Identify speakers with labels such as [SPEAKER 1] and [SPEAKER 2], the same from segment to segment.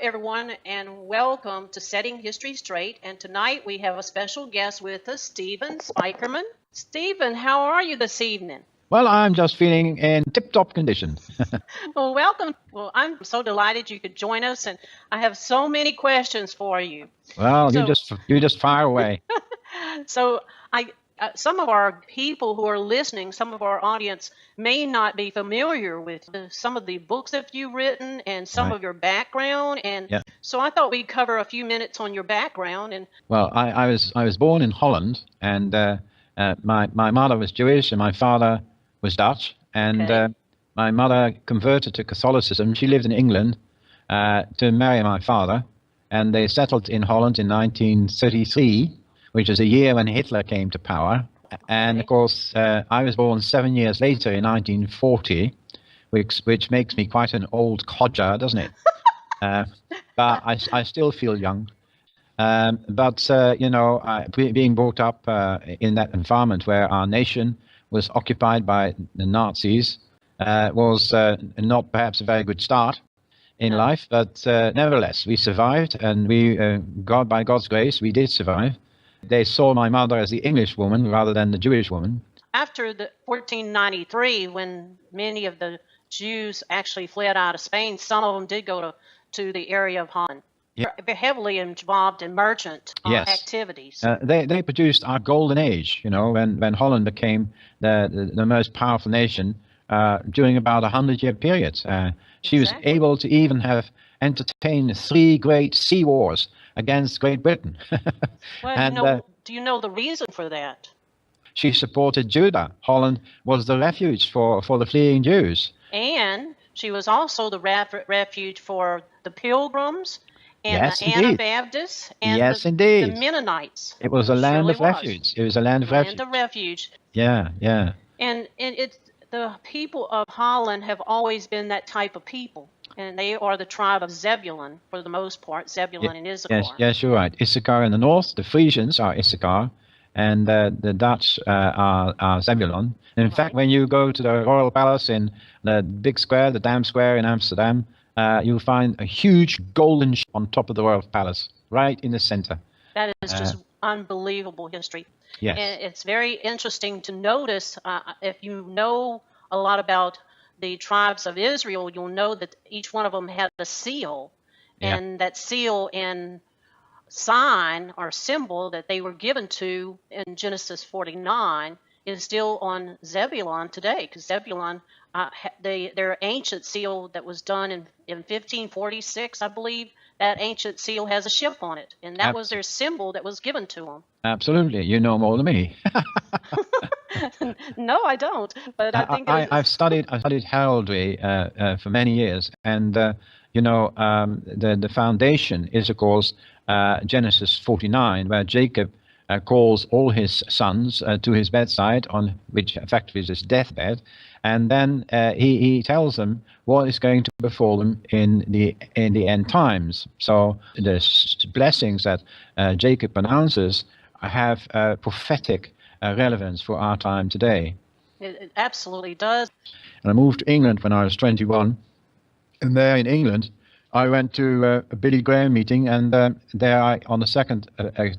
[SPEAKER 1] everyone, and welcome to Setting History Straight. And tonight we have a special guest with us, Stephen Sperkerman. Stephen, how are you this evening?
[SPEAKER 2] Well, I'm just feeling in tip-top condition.
[SPEAKER 1] Well, welcome. Well, I'm so delighted you could join us, and I have so many questions for you.
[SPEAKER 2] Well, you just fire away.
[SPEAKER 1] So some of our people who are listening, some of our audience may not be familiar with some of the books that you've written and some of your background. And so I thought we'd cover a few minutes on your background. And
[SPEAKER 2] well, I was born in Holland, and my mother was Jewish and my father was Dutch. And my mother converted to Catholicism. She lived in England to marry my father, and they settled in Holland in 1933. Which is a year when Hitler came to power. And of course, I was born 7 years later in 1940, which makes me quite an old codger, doesn't it? But I still feel young. Being brought up in that environment where our nation was occupied by the Nazis was not perhaps a very good start in life, but nevertheless, we survived, and by God's grace, we did survive. They saw my mother as the English woman rather than the Jewish woman.
[SPEAKER 1] After the 1493, when many of the Jews actually fled out of Spain, some of them did go to the area of Holland. They're heavily involved in merchant activities.
[SPEAKER 2] They produced our golden age, when Holland became the most powerful nation during about a 100-year period. She was able to even have entertained 3 great sea wars against Great Britain.
[SPEAKER 1] Well, do you know the reason for that?
[SPEAKER 2] She supported Judah. Holland was the refuge for the fleeing Jews.
[SPEAKER 1] And she was also the refuge for the Pilgrims and the Anabaptists and the Mennonites.
[SPEAKER 2] It was a land of refuge. It was a land of
[SPEAKER 1] refuge.
[SPEAKER 2] Yeah.
[SPEAKER 1] And it's the people of Holland have always been that type of people. And they are the tribe of Zebulun, for the most part, Zebulun and Issachar.
[SPEAKER 2] Yes, you're right. Issachar in the north, the Frisians are Issachar, and the Dutch are Zebulun. And in fact, when you go to the Royal Palace in the big square, the Dam Square in Amsterdam, you'll find a huge golden ship on top of the Royal Palace, right in the center.
[SPEAKER 1] That is just unbelievable history.
[SPEAKER 2] Yes.
[SPEAKER 1] And it's very interesting to notice, if you know a lot about the tribes of Israel, you'll know that each one of them had a seal, and that seal and sign or symbol that they were given to in Genesis 49 is still on Zebulun today, because Zebulun, their ancient seal that was done in 1546, I believe, that ancient seal has a ship on it, and that was their symbol that was given to them.
[SPEAKER 2] Absolutely, you know more than me.
[SPEAKER 1] No, I don't. But I think
[SPEAKER 2] I've studied heraldry for many years, and the foundation is, of course, Genesis 49, where Jacob calls all his sons to his bedside, on which effectively is his deathbed, and then he tells them what is going to befall them in the end times. So the blessings that Jacob pronounces have prophetic relevance for our time today.
[SPEAKER 1] It absolutely does.
[SPEAKER 2] And I moved to England when I was 21, and there in England I went to a Billy Graham meeting, and there on the second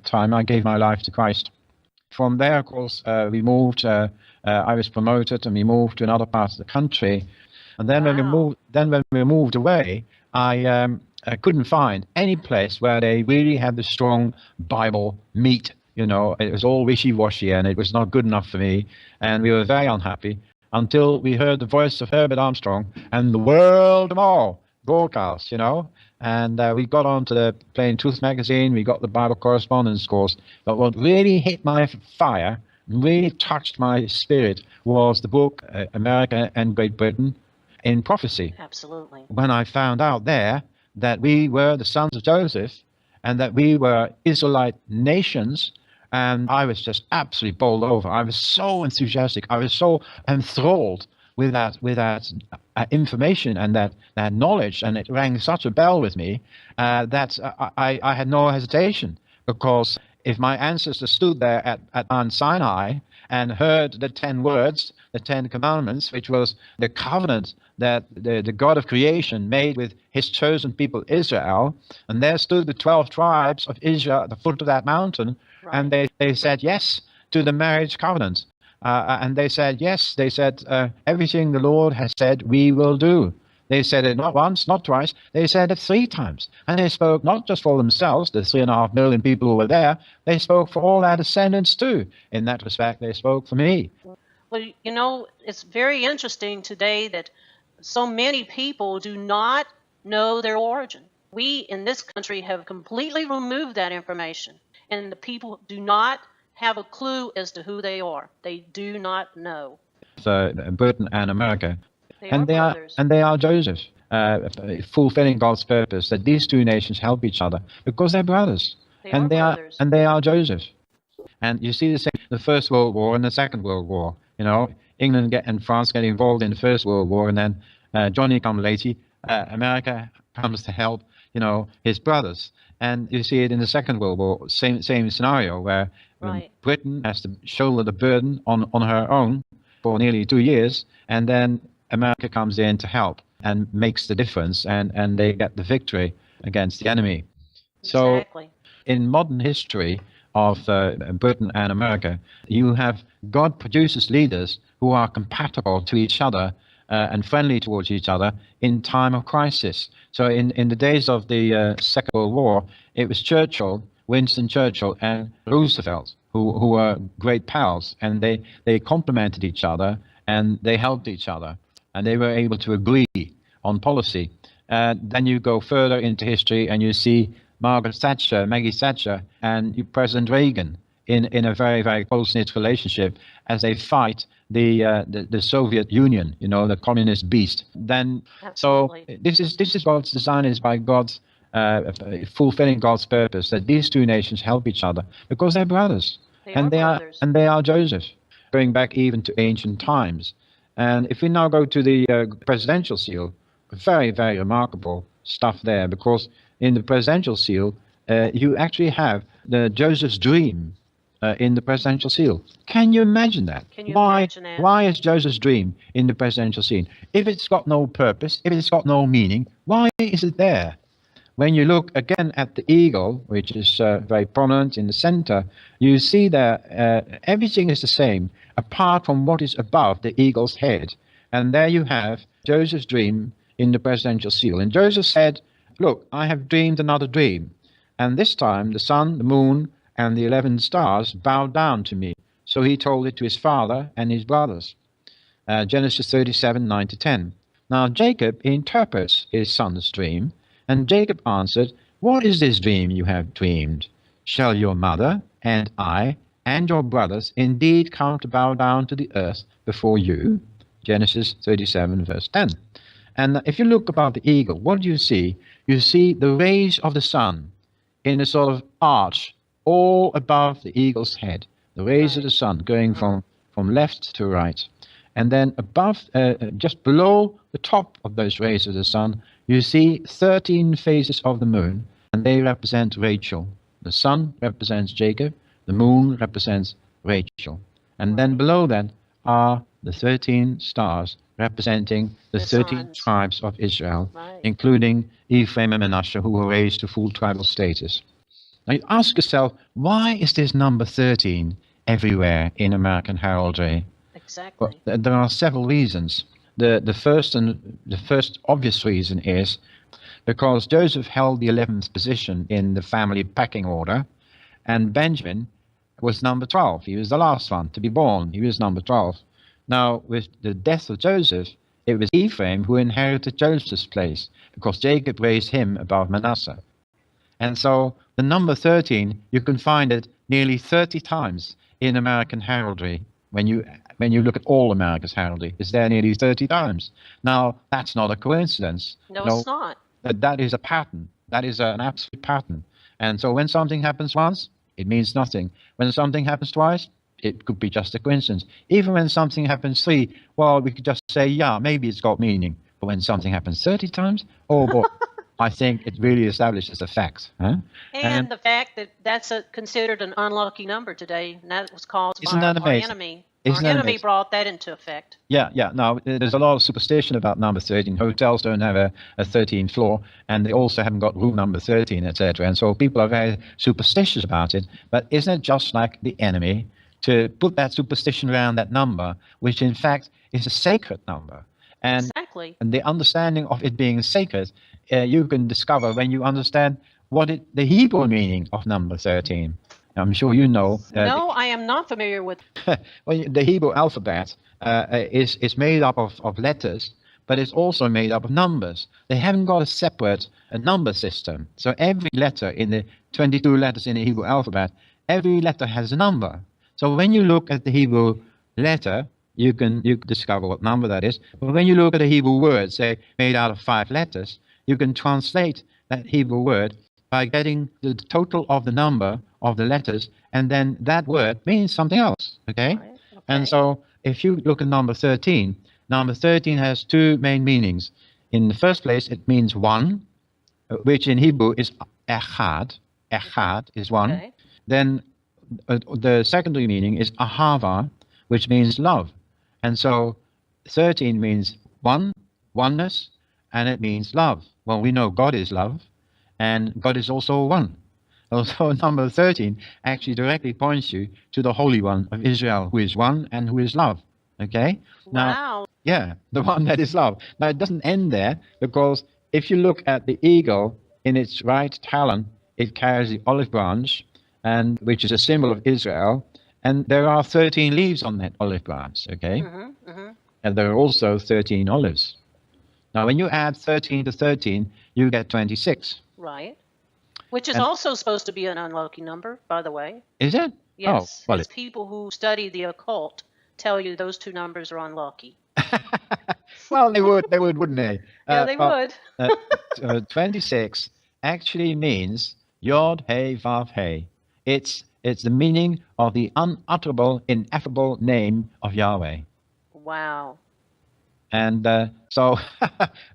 [SPEAKER 2] time I gave my life to Christ. From there, of course, we moved. I was promoted, and we moved to another part of the country. And then when we moved away, I couldn't find any place where they really had the strong Bible meat. It was all wishy-washy, and it was not good enough for me, and we were very unhappy until we heard the voice of Herbert Armstrong and the World Tomorrow broadcast, and we got onto the Plain Truth magazine. We got the Bible Correspondence course, but what really hit my fire, really touched my spirit, was the book America and Great Britain in Prophecy.
[SPEAKER 1] Absolutely.
[SPEAKER 2] When I found out there that we were the sons of Joseph and that we were Israelite nations, and I was just absolutely bowled over. I was so enthusiastic. I was so enthralled with that information and that knowledge, and it rang such a bell with me that I had no hesitation, because if my ancestors stood there at Mount Sinai and heard the 10 words, the 10 commandments, which was the covenant that the God of creation made with his chosen people Israel. And there stood the 12 tribes of Israel at the foot of that mountain,
[SPEAKER 1] Right.
[SPEAKER 2] and they said yes to the marriage covenant. And they said yes, they said everything the Lord has said we will do. They said it not once, not twice, they said it 3 times. And they spoke not just for themselves, the 3.5 million people who were there, they spoke for all their descendants too. In that respect, they spoke for me.
[SPEAKER 1] Well, you know, it's very interesting today that so many people do not know their origin. We in this country have completely removed that information, and the people do not have a clue as to who they are. They do not know.
[SPEAKER 2] So Britain and America.
[SPEAKER 1] They
[SPEAKER 2] And
[SPEAKER 1] are
[SPEAKER 2] they
[SPEAKER 1] brothers.
[SPEAKER 2] are Joseph, fulfilling God's purpose that these 2 nations help each other because they're brothers.
[SPEAKER 1] They are brothers.
[SPEAKER 2] And they are Joseph. And you see the same, the First World War and the Second World War. You know, England and France get involved in the First World War, and then Johnny come latey. America comes to help, you know, his brothers. And you see it in the Second World War, same scenario where
[SPEAKER 1] Right.
[SPEAKER 2] Britain has to shoulder the burden on her own for nearly 2 years, and then America comes in to help and makes the difference, and they get the victory against the enemy. So
[SPEAKER 1] Exactly.
[SPEAKER 2] in modern history of Britain and America, you have God produces leaders who are compatible to each other and friendly towards each other in time of crisis. So in the days of the Second World War, it was Churchill, Winston Churchill, and Roosevelt who were great pals, and they complemented each other and they helped each other, and they were able to agree on policy. Then you go further into history and you see Maggie Thatcher, and President Reagan in a very, very close-knit relationship as they fight the Soviet Union, you know, the communist beast. Then,
[SPEAKER 1] Absolutely.
[SPEAKER 2] so this is God's design, is by God's fulfilling God's purpose that these 2 nations help each other because they're brothers.
[SPEAKER 1] They
[SPEAKER 2] and
[SPEAKER 1] are
[SPEAKER 2] they
[SPEAKER 1] brothers.
[SPEAKER 2] are, and they are Joseph, going back even to ancient times. And if we now go to the presidential seal, very, very remarkable stuff there, because in the presidential seal, you actually have the Joseph's dream in the presidential seal. Can you imagine that?
[SPEAKER 1] Can you
[SPEAKER 2] why,
[SPEAKER 1] imagine that?
[SPEAKER 2] Why is Joseph's dream in the presidential scene? If it's got no purpose, if it's got no meaning, why is it there? When you look again at the eagle, which is very prominent in the center, you see that everything is the same, apart from what is above the eagle's head. And there you have Joseph's dream in the presidential seal. And Joseph said, look, I have dreamed another dream. And this time the sun, the moon, and the 11 stars bowed down to me. So he told it to his father and his brothers. Genesis 37, 9-10. Now Jacob interprets his son's dream, and Jacob answered, what is this dream you have dreamed? Shall your mother and I and your brothers indeed come to bow down to the earth before you? Genesis 37, verse 10. And if you look above the eagle, what do you see? You see the rays of the sun in a sort of arch all above the eagle's head. The rays of the sun going from left to right. And then above, just below the top of those rays of the sun, you see 13 phases of the moon, and they represent Rachel. The sun represents Jacob, the moon represents Rachel. And then below that are the 13 stars representing the 13 tribes of Israel, including Ephraim and Manasseh, who were raised to full tribal status. Now you ask yourself, why is this number 13 everywhere in American heraldry?
[SPEAKER 1] Exactly.
[SPEAKER 2] Well, there are several reasons. The first obvious reason is because Joseph held the 11th position in the family pecking order, and Benjamin was number 12. He was the last one to be born. He was number 12. Now, with the death of Joseph, it was Ephraim who inherited Joseph's place, because Jacob raised him above Manasseh. And so the number 13, you can find it nearly 30 times in American heraldry. When you look at all America's heraldry, it's there nearly 30 times. Now, that's not a coincidence.
[SPEAKER 1] No, it's not.
[SPEAKER 2] That is a pattern. That is an absolute pattern. And so when something happens once, it means nothing. When something happens twice, it could be just a coincidence. Even when something happens 3, well, we could just say, yeah, maybe it's got meaning. But when something happens 30 times, oh boy, I think it really establishes a fact. Huh?
[SPEAKER 1] And the fact that that's considered an unlucky number today, and that was caused
[SPEAKER 2] isn't
[SPEAKER 1] by
[SPEAKER 2] that
[SPEAKER 1] our
[SPEAKER 2] amazing?
[SPEAKER 1] enemy.
[SPEAKER 2] Isn't
[SPEAKER 1] Our
[SPEAKER 2] that
[SPEAKER 1] enemy
[SPEAKER 2] amazing?
[SPEAKER 1] brought that into effect.
[SPEAKER 2] Yeah, yeah. Now, there's a lot of superstition about number 13. Hotels don't have a 13th floor, and they also haven't got room number 13, etc. And so people are very superstitious about it. But isn't it just like the enemy to put that superstition around that number, which in fact is a sacred number? And,
[SPEAKER 1] Exactly.
[SPEAKER 2] and the understanding of it being sacred, you can discover when you understand the Hebrew meaning of number 13. I'm sure you know.
[SPEAKER 1] No, I am not familiar with.
[SPEAKER 2] Well, the Hebrew alphabet is made up of letters, but it's also made up of numbers. They haven't got a separate number system. So every letter in the 22 letters in the Hebrew alphabet, every letter has a number. So when you look at the Hebrew letter, you can discover what number that is. But when you look at a Hebrew word, say, made out of 5 letters, you can translate that Hebrew word by getting the total of the number of the letters, and then that word means something else, okay?
[SPEAKER 1] Right, okay.
[SPEAKER 2] And so if you look at number 13 has 2 main meanings. In the first place, it means one, which in Hebrew is echad. Echad is one.
[SPEAKER 1] Okay.
[SPEAKER 2] Then the secondary meaning is ahava, which means love. And so 13 means oneness, and it means love. Well, we know God is love, and God is also one. Also, number 13 actually directly points you to the Holy One of Israel, who is one and who is love. Okay? Now,
[SPEAKER 1] Wow.
[SPEAKER 2] yeah, the one that is love. Now, it doesn't end there, because if you look at the eagle in its right talon, it carries the olive branch, and which is a symbol of Israel, and there are 13 leaves on that olive branch, okay? And there are also 13 olives. Now, when you add 13 to 13, you get 26.
[SPEAKER 1] Right. Which is also supposed to be an unlucky number, by the way.
[SPEAKER 2] Is it?
[SPEAKER 1] Yes.
[SPEAKER 2] Oh, well,
[SPEAKER 1] It's people who study the occult tell you those 2 numbers are unlucky.
[SPEAKER 2] well, they would, wouldn't they?
[SPEAKER 1] Yeah, they would.
[SPEAKER 2] 26 actually means Yod Hey Vav Hey. It's the meaning of the unutterable, ineffable name of Yahweh.
[SPEAKER 1] Wow.
[SPEAKER 2] And so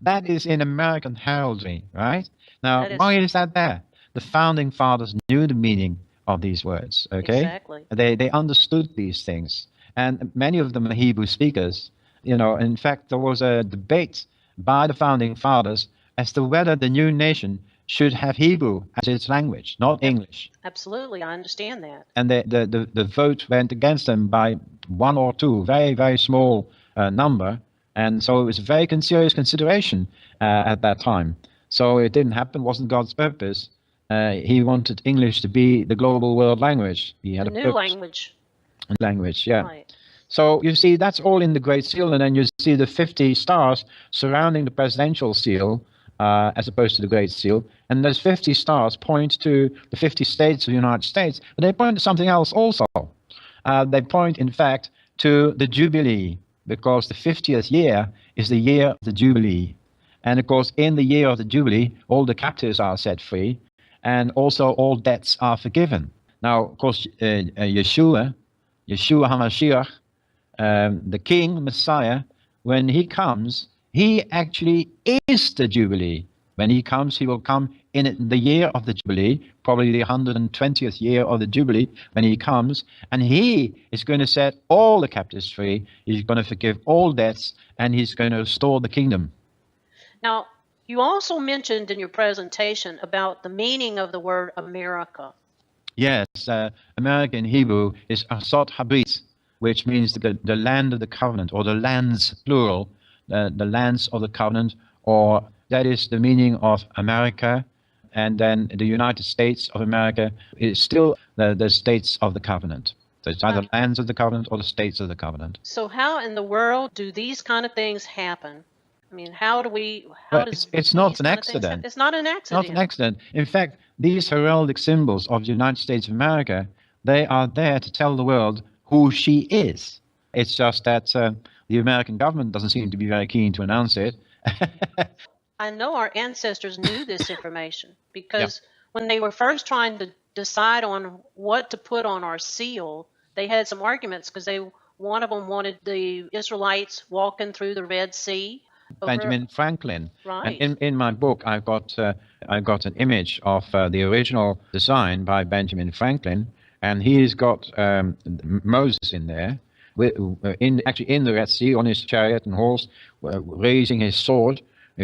[SPEAKER 2] that is in American heraldry, right? Now, why is that there? The founding fathers knew the meaning of these words, okay?
[SPEAKER 1] Exactly.
[SPEAKER 2] They understood these things. And many of them are Hebrew speakers. You know, in fact, there was a debate by the founding fathers as to whether the new nation should have Hebrew as its language, not English.
[SPEAKER 1] Absolutely, I understand that.
[SPEAKER 2] And the vote went against them by 1 or 2, very, very small number. And so it was a very serious consideration at that time. So it didn't happen, wasn't God's purpose. He wanted English to be the global world language. He had a
[SPEAKER 1] new language.
[SPEAKER 2] Language, yeah.
[SPEAKER 1] Right.
[SPEAKER 2] So you see, that's all in the Great Seal, and then you see the 50 stars surrounding the presidential seal, as opposed to the Great Seal. And those 50 stars point to the 50 states of the United States, but they point to something else also. They point, in fact, to the Jubilee, because the 50th year is the year of the Jubilee. And of course, in the year of the Jubilee, all the captives are set free, and also all debts are forgiven. Now, of course, Yeshua HaMashiach, the King, Messiah, when he comes, he actually is the Jubilee. When he comes, he will come in the year of the Jubilee, probably the 120th year of the Jubilee when he comes, and he is going to set all the captives free. He's going to forgive all debts, and he's going to restore the kingdom.
[SPEAKER 1] Now, you also mentioned in your presentation about the meaning of the word America.
[SPEAKER 2] Yes, America in Hebrew is Asot Habrit, which means the land of the covenant, or the lands, plural, the lands of the covenant, or that is the meaning of America. And then the United States of America is still the states of the covenant. So it's either lands of the covenant or the states of the covenant.
[SPEAKER 1] So how in the world do these kind of things happen? I mean,
[SPEAKER 2] it's not an accident.
[SPEAKER 1] It's not an accident.
[SPEAKER 2] It's not an accident. In fact, these heraldic symbols of the United States of America, they are there to tell the world who she is. It's just that the American government doesn't seem to be very keen to announce it.
[SPEAKER 1] I know our ancestors knew this information because when they were first trying to decide on what to put on our seal, they had some arguments because one of them wanted the Israelites walking through the Red Sea.
[SPEAKER 2] Benjamin Franklin. And
[SPEAKER 1] Right.
[SPEAKER 2] in my book, I got an image of the original design by Benjamin Franklin, and he's got Moses in there, actually in the Red Sea on his chariot and horse, raising his sword.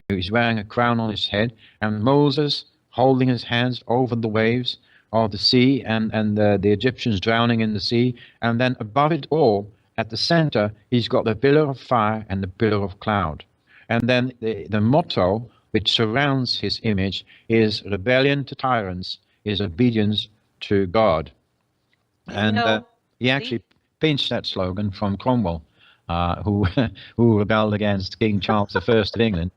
[SPEAKER 2] He's wearing a crown on his head, and Moses holding his hands over the waves of the sea, and the Egyptians drowning in the sea. And then above it all, at the center, he's got the pillar of fire and the pillar of cloud. And then the motto which surrounds his image is rebellion to tyrants is obedience to God. And he actually pinched that slogan from Cromwell, who who rebelled against King Charles I of England.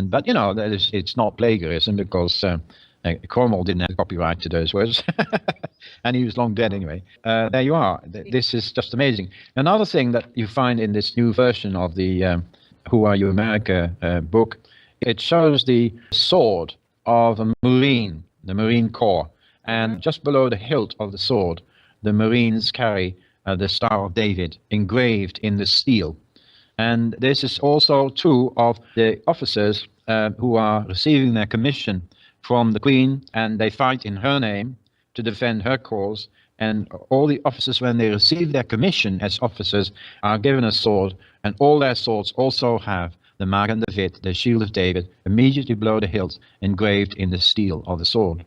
[SPEAKER 2] But you know, it's not plagiarism, because Cromwell didn't have copyright to those words, and he was long dead anyway. There you are. This is just amazing. Another thing that you find in this new version of the Who Are You America book, it shows the sword of a Marine, the Marine Corps, and just below the hilt of the sword, the Marines carry the Star of David engraved in the steel. And this is also true of the officers who are receiving their commission from the Queen, and they fight in her name to defend her cause. And all the officers, when they receive their commission as officers, are given a sword, and all their swords also have the Magen David, the Shield of David, immediately below the hilt, engraved in the steel of the sword.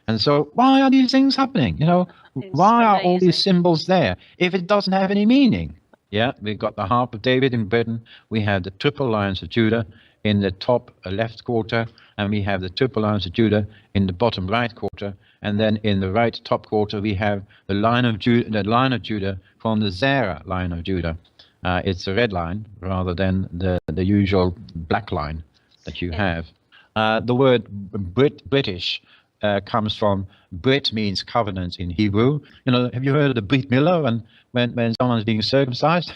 [SPEAKER 2] And so, why are these things happening? You know, why are all these symbols there if it doesn't have any meaning? Yeah, we've got the Harp of David in Britain. We have the triple lions of Judah in the top left quarter, and we have the triple lions of Judah in the bottom right quarter. And then in the right top quarter, we have the line of Judah from the Zerah line of Judah. It's a red line rather than the usual black line that you have. The word British comes from Brit, means covenant in Hebrew. You know, have you heard of the Brit Milah when someone's being circumcised?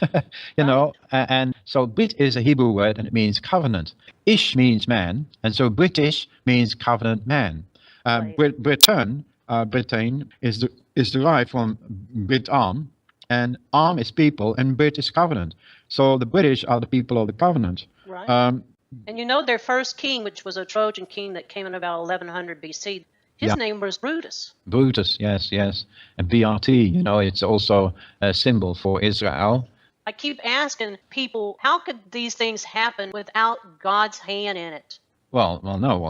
[SPEAKER 2] You know, and so Brit is a Hebrew word, and it means covenant. Ish means man, and so British means covenant man. Britain is derived from Brit Arm, and Arm is people, and Brit is covenant. So the British are the people of the covenant.
[SPEAKER 1] Right. And you know, their first king, which was a Trojan king that came in about 1100 BC, his name was Brutus.
[SPEAKER 2] Brutus, yes. And BRT, you know, it's also a symbol for Israel.
[SPEAKER 1] I keep asking people, how could these things happen without God's hand in it?
[SPEAKER 2] Well,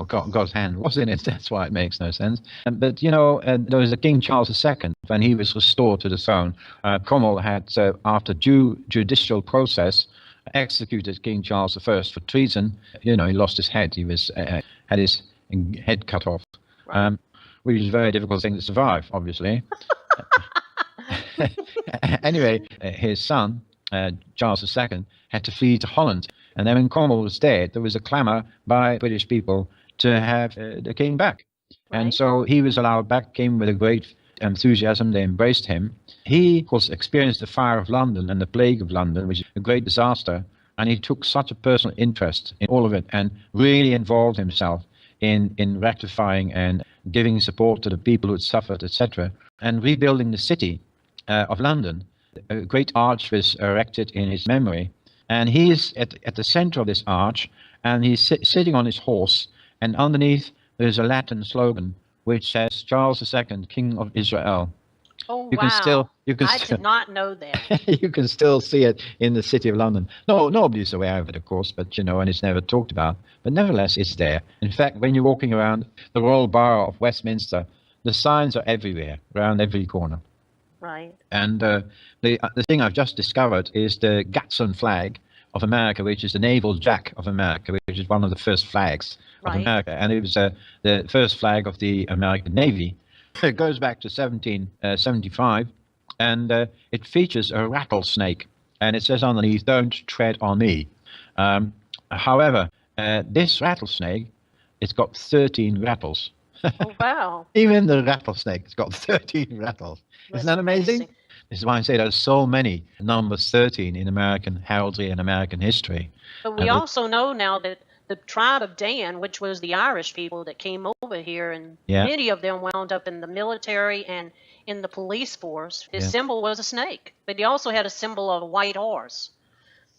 [SPEAKER 2] God's hand was in it. That's why it makes no sense. But, you know, there was a King Charles II, when he was restored to the throne. Cromwell had, after judicial process, executed King Charles I for treason. You know, he lost his head. He was had his head cut off, which is a very difficult thing to survive, obviously. Anyway, his son, Charles II, had to flee to Holland. And then when Cromwell was dead, there was a clamour by British people to have the king back. Right. And so he was allowed back, came with a great enthusiasm. They embraced him. He, of course, experienced the fire of London and the plague of London, which is a great disaster. And he took such a personal interest in all of it and really involved himself in rectifying and giving support to the people who had suffered, etc., and rebuilding the city of London. A great arch was erected in his memory. And he is at the center of this arch, and he's sitting on his horse, and underneath there's a Latin slogan which says, Charles II, King of Israel.
[SPEAKER 1] Oh, wow. I did not know that.
[SPEAKER 2] You can still see it in the city of London. No, nobody's aware of it, of course, but, you know, and it's never talked about. But nevertheless, it's there. In fact, when you're walking around the Royal Borough of Westminster, the signs are everywhere, around every corner.
[SPEAKER 1] Right.
[SPEAKER 2] And the thing I've just discovered is the Gadsden flag of America, which is the naval jack of America, which is one of the first flags of America. And it was the first flag of the American Navy. It goes back to 1775, and it features a rattlesnake. And it says underneath, "Don't tread on me." However, this rattlesnake, it's got 13 rattles.
[SPEAKER 1] Oh, wow.
[SPEAKER 2] Even the rattlesnake has got 13 rattles. Isn't that amazing? This is why I say there's so many numbers 13 in American heraldry and American history.
[SPEAKER 1] But we also know now that the tribe of Dan, which was the Irish people that came over here, and many of them wound up in the military and in the police force. His symbol was a snake, but he also had a symbol of a white horse.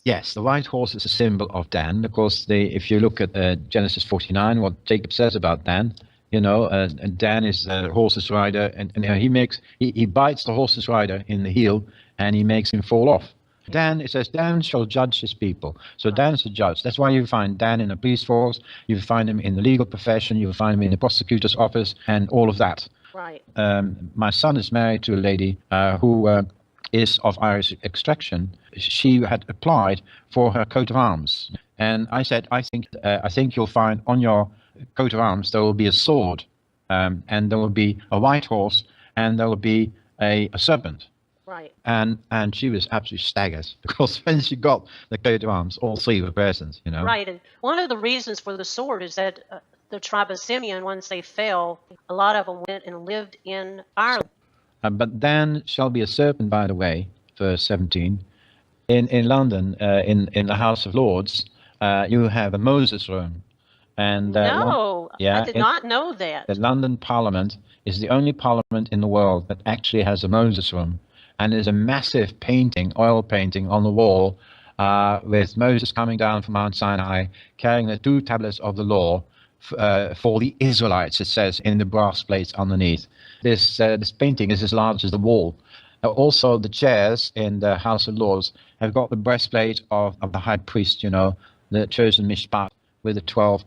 [SPEAKER 2] Yes, the white horse is a symbol of Dan, because if you look at Genesis 49, what Jacob says about Dan, and Dan is the horse's rider, and he bites the horse's rider in the heel, and he makes him fall off. Dan, it says, Dan shall judge his people. So Dan is the judge. That's why you find Dan in the police force, you find him in the legal profession, you find him in the prosecutor's office, and all of that.
[SPEAKER 1] Right.
[SPEAKER 2] My son is married to a lady who is of Irish extraction. She had applied for her coat of arms, and I said, I think you'll find on your coat of arms there will be a sword, and there will be a white horse, and there will be a serpent.
[SPEAKER 1] Right.
[SPEAKER 2] And she was absolutely staggered, because when she got the coat of arms, all three were present.
[SPEAKER 1] Right. And one of the reasons for the sword is that the tribe of Simeon, once they fell, a lot of them went and lived in Ireland.
[SPEAKER 2] But Dan shall be a serpent, by the way, verse 17. In London, in the House of Lords, you have a Moses room. And
[SPEAKER 1] I did not know that.
[SPEAKER 2] The London Parliament is the only parliament in the world that actually has a Moses room. And there's a massive painting, oil painting, on the wall with Moses coming down from Mount Sinai, carrying the 2 tablets of the law for the Israelites, it says, in the brass plates underneath. This painting is as large as the wall. Also, the chairs in the House of Lords have got the breastplate of the high priest, the chosen mishpat, with the 12,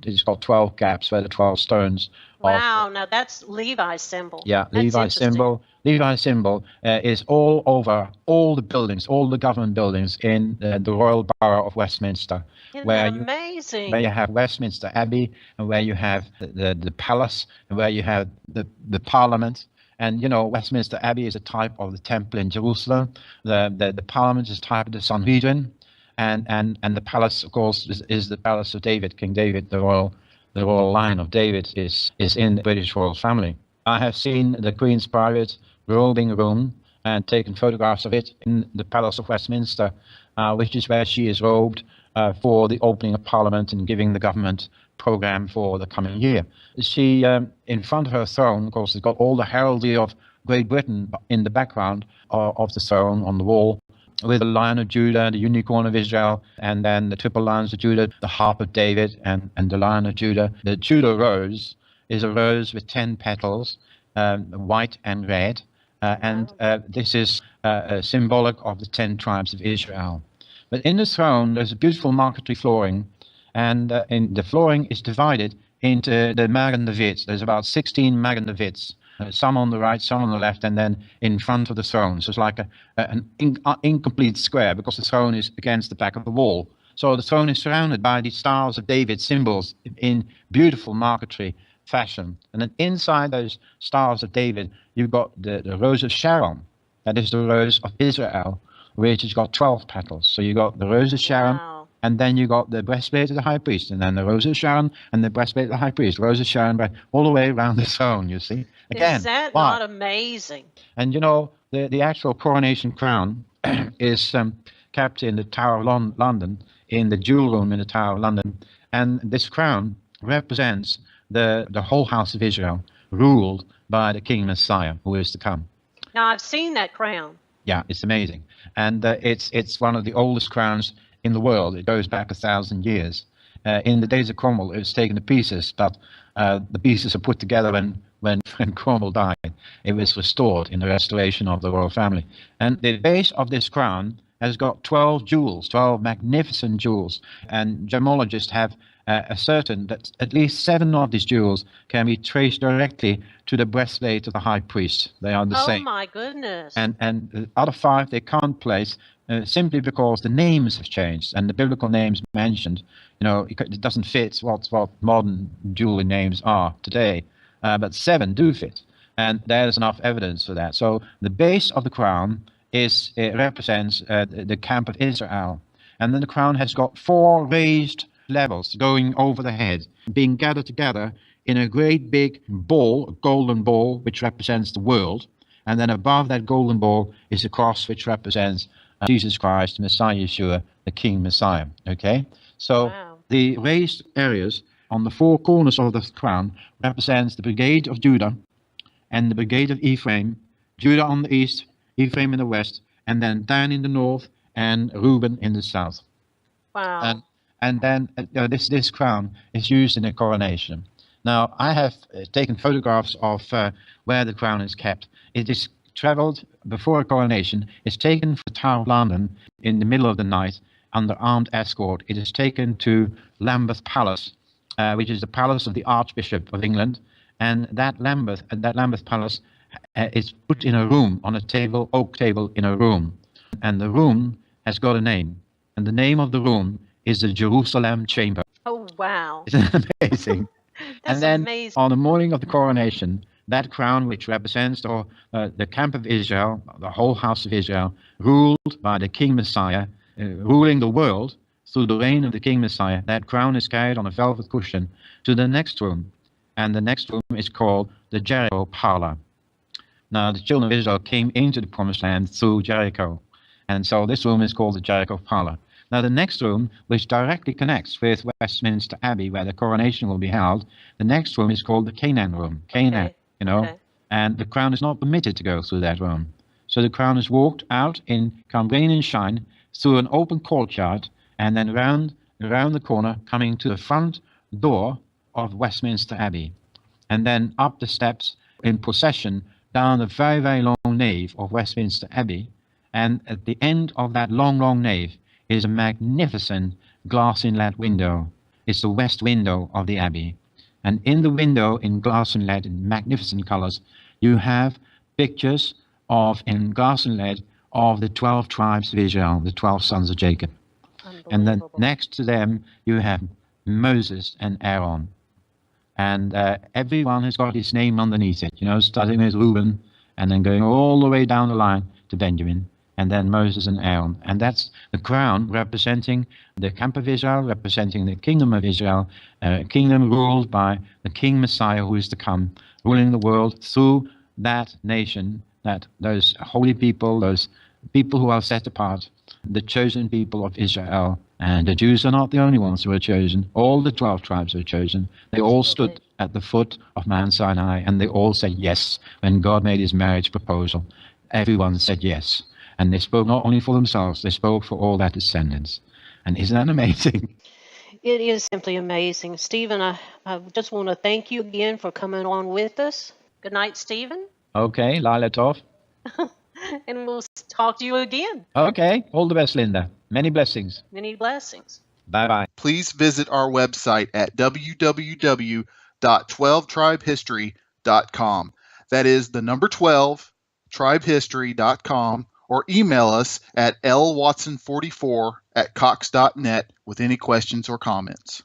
[SPEAKER 2] it's got 12 gaps where the 12 stones.
[SPEAKER 1] Wow, now that's Levi's symbol.
[SPEAKER 2] Yeah, Levi's symbol. Levi's symbol is all over all the buildings, all the government buildings in the Royal Borough of Westminster.
[SPEAKER 1] Isn't that amazing?
[SPEAKER 2] Where you have Westminster Abbey, and where you have the palace, and where you have the Parliament. And Westminster Abbey is a type of the temple in Jerusalem. The Parliament is a type of the Sanhedrin, and the palace, of course, is the palace of David, King David. The royal line of David is in the British royal family. I have seen the Queen's private robing room and taken photographs of it in the Palace of Westminster, which is where she is robed for the opening of Parliament and giving the government program for the coming year. She, in front of her throne, of course, has got all the heraldry of Great Britain in the background of the throne on the wall, with the Lion of Judah, the Unicorn of Israel, and then the triple Lions of Judah, the Harp of David, and the Lion of Judah. The Judah rose is a rose with 10 petals, white and red, and this is symbolic of the 10 tribes of Israel. But in the throne, there's a beautiful marquetry flooring, and the flooring is divided into the Magen David. There's about 16 Magen Davids, some on the right, some on the left, and then in front of the throne. So it's like an incomplete square, because the throne is against the back of the wall. So the throne is surrounded by these Stars of David symbols in beautiful marquetry fashion. And then inside those Stars of David, you've got the Rose of Sharon. That is the Rose of Israel, which has got 12 petals. So you got the Rose of Sharon, wow. And then you got the breastplate of the high priest, and then the Rose of Sharon, and the breastplate of the high priest, Rose of Sharon, all the way around the throne, you see. Again,
[SPEAKER 1] is that not amazing?
[SPEAKER 2] And the actual coronation crown is kept in the Tower of London, in the jewel room in the Tower of London. And this crown represents the whole house of Israel, ruled by the King Messiah who is to come.
[SPEAKER 1] Now, I've seen that crown.
[SPEAKER 2] Yeah, it's amazing. And it's one of the oldest crowns in the world. It goes back 1,000 years. In the days of Cromwell, it was taken to pieces, but the pieces are put together when Cromwell died. It was restored in the restoration of the royal family. And the base of this crown has got 12 jewels, 12 magnificent jewels. And gemologists have ascertained that at least 7 of these jewels can be traced directly to the breastplate of the high priest. They are the same.
[SPEAKER 1] Oh my goodness.
[SPEAKER 2] And the other 5 they can't place simply because the names have changed, and the biblical names mentioned, it doesn't fit what modern jewelry names are today. But 7 do fit, and there's enough evidence for that. So the base of the crown represents the camp of Israel, and then the crown has got 4 raised levels going over the head, being gathered together in a great big ball, a golden ball, which represents the world, and then above that golden ball is a cross, which represents Jesus Christ, Messiah Yeshua, the King Messiah. Okay, so wow. The raised areas on the 4 corners of the crown represents the brigade of Judah and the brigade of Ephraim, Judah on the east, Ephraim in the west, and then Dan in the north, and Reuben in the south.
[SPEAKER 1] Wow.
[SPEAKER 2] And then this crown is used in a coronation. Now, I have taken photographs of where the crown is kept. It is traveled before a coronation. It's taken from the Tower of London in the middle of the night under armed escort. It is taken to Lambeth Palace, which is the palace of the Archbishop of England. And that Lambeth Palace is put in a room, on a table, oak table in a room. And the room has got a name. And the name of the room is the Jerusalem Chamber.
[SPEAKER 1] Oh, wow.
[SPEAKER 2] Isn't that amazing?
[SPEAKER 1] That's
[SPEAKER 2] and then
[SPEAKER 1] amazing.
[SPEAKER 2] on the morning of the coronation, that crown, which represents the camp of Israel, the whole house of Israel, ruled by the King Messiah, ruling the world through the reign of the King Messiah, that crown is carried on a velvet cushion to the next room. And the next room is called the Jericho Parlor. Now, the children of Israel came into the Promised Land through Jericho. And so this room is called the Jericho Parlor. Now, the next room, which directly connects with Westminster Abbey, where the coronation will be held, the next room is called the Canaan room. Canaan,
[SPEAKER 1] Okay.
[SPEAKER 2] And the crown is not permitted to go through that room. So the crown is walked out in rain and shine through an open courtyard and then around the corner, coming to the front door of Westminster Abbey. And then up the steps in procession down the very, very long nave of Westminster Abbey. And at the end of that long, long nave is a magnificent glass inlet window. It's the west window of the Abbey. And in the window, in glass inlet, in magnificent colors, you have pictures in glass inlet of the 12 tribes of Israel, the 12 sons of Jacob. And then next to them, you have Moses and Aaron. And everyone has got his name underneath it, starting with Reuben and then going all the way down the line to Benjamin, and then Moses and Aaron. And that's the crown representing the camp of Israel, representing the kingdom of Israel, a kingdom ruled by the King Messiah who is to come, ruling the world through that nation, those holy people, those people who are set apart, the chosen people of Israel. And the Jews are not the only ones who are chosen. All the 12 tribes are chosen. They all stood at the foot of Mount Sinai, and they all said yes when God made his marriage proposal. Everyone said yes. And they spoke not only for themselves, they spoke for all their descendants. And isn't that amazing?
[SPEAKER 1] It is simply amazing. Stephen, I just want to thank you again for coming on with us. Good night, Stephen.
[SPEAKER 2] Okay, Lila Tov.
[SPEAKER 1] And we'll talk to you again.
[SPEAKER 2] Okay, all the best, Linda. Many blessings.
[SPEAKER 1] Many blessings.
[SPEAKER 2] Bye-bye.
[SPEAKER 3] Please visit our website at www.12tribehistory.com. That is the number 12, tribehistory.com, or email us at lwatson44@cox.net with any questions or comments.